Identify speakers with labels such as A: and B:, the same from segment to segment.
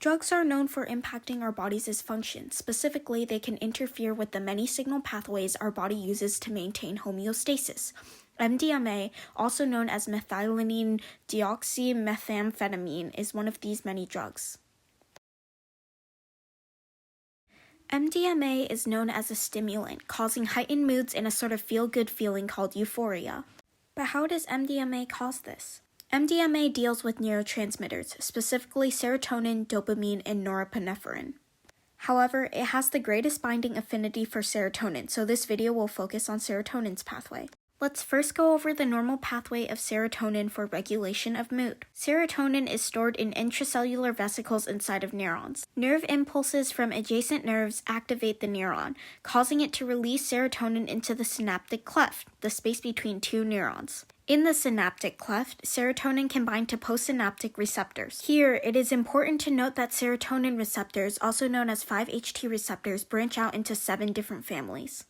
A: Drugs are known for impacting our body's function. Specifically, they can interfere with the many signal pathways our body uses to maintain homeostasis. MDMA, also known as methylene deoxymethamphetamine, is one of these many drugs. MDMA is known as a stimulant, causing heightened moods and a sort of feel-good feeling called euphoria. But how does MDMA cause this? MDMA deals with neurotransmitters, specifically serotonin, dopamine, and norepinephrine. However, it has the greatest binding affinity for serotonin, so this video will focus on serotonin's pathway. Let's first go over the normal pathway of serotonin for regulation of mood. Serotonin is stored in intracellular vesicles inside of neurons. Nerve impulses from adjacent nerves activate the neuron, causing it to release serotonin into the synaptic cleft, the space between two neurons. In the synaptic cleft, serotonin can bind to postsynaptic receptors. Here, it is important to note that serotonin receptors, also known as 5-HT receptors, branch out into 7 different families.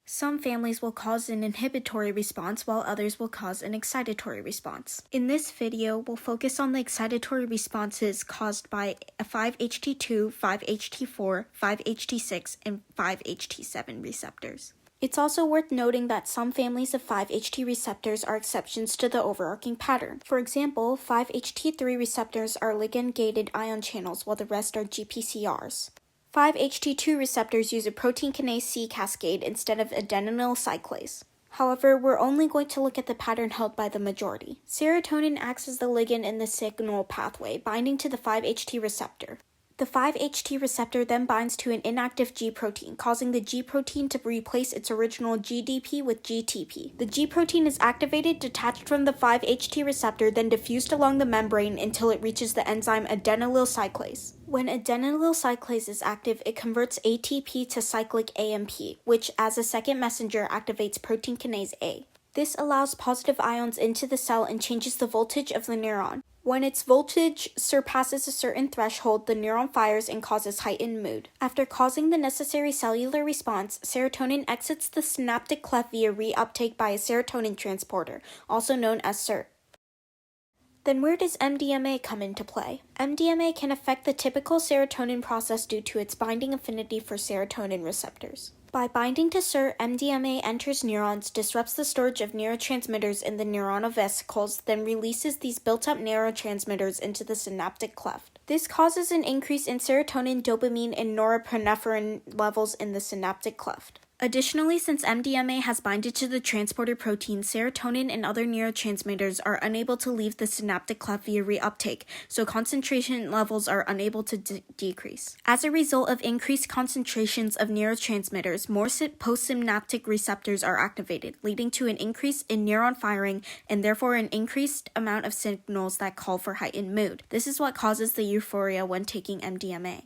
A: Some families will cause an inhibitory response, while others will cause an excitatory response. In this video, we'll focus on the excitatory responses caused by 5-HT2, 5-HT4, 5-HT6, and 5-HT7 receptors. It's also worth noting that some families of 5-HT receptors are exceptions to the overarching pattern. For example, 5-HT3 receptors are ligand-gated ion channels, while the rest are GPCRs. 5-HT2 receptors use a protein kinase C cascade instead of adenylyl cyclase. However, we're only going to look at the pattern held by the majority. Serotonin acts as the ligand in the signal pathway, binding to the 5-HT receptor. The 5-HT receptor then binds to an inactive G protein, causing the G protein to replace its original GDP with GTP. The G protein is activated, detached from the 5-HT receptor, then diffused along the membrane until it reaches the enzyme adenylyl cyclase. When adenylyl cyclase is active, it converts ATP to cyclic AMP, which, as a second messenger, activates protein kinase A. This allows positive ions into the cell and changes the voltage of the neuron. When its voltage surpasses a certain threshold, the neuron fires and causes heightened mood. After causing the necessary cellular response, serotonin exits the synaptic cleft via reuptake by a serotonin transporter, also known as SERT. Then where does MDMA come into play? MDMA can affect the typical serotonin process due to its binding affinity for serotonin receptors. By binding to SERT, MDMA enters neurons, disrupts the storage of neurotransmitters in the neuronal vesicles, then releases these built-up neurotransmitters into the synaptic cleft. This causes an increase in serotonin, dopamine, and norepinephrine levels in the synaptic cleft. Additionally, since MDMA has binded to the transporter protein, serotonin and other neurotransmitters are unable to leave the synaptic cleft via reuptake, so concentration levels are unable to decrease. As a result of increased concentrations of neurotransmitters, more postsynaptic receptors are activated, leading to an increase in neuron firing and therefore an increased amount of signals that call for heightened mood. This is what causes the euphoria when taking MDMA.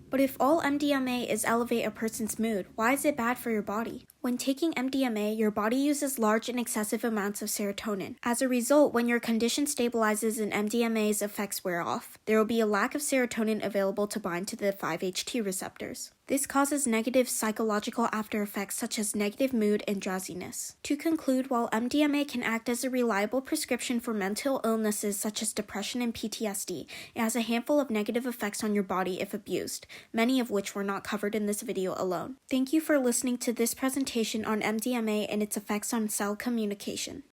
A: But if all MDMA is elevate a person's mood, why is it bad for your body? When taking MDMA, your body uses large and excessive amounts of serotonin. As a result, when your condition stabilizes and MDMA's effects wear off, there will be a lack of serotonin available to bind to the 5-HT receptors. This causes negative psychological after effects such as negative mood and drowsiness. To conclude, while MDMA can act as a reliable prescription for mental illnesses such as depression and PTSD, it has a handful of negative effects on your body if abused, many of which were not covered in this video alone. Thank you for listening to this presentation on MDMA and its effects on cell communication.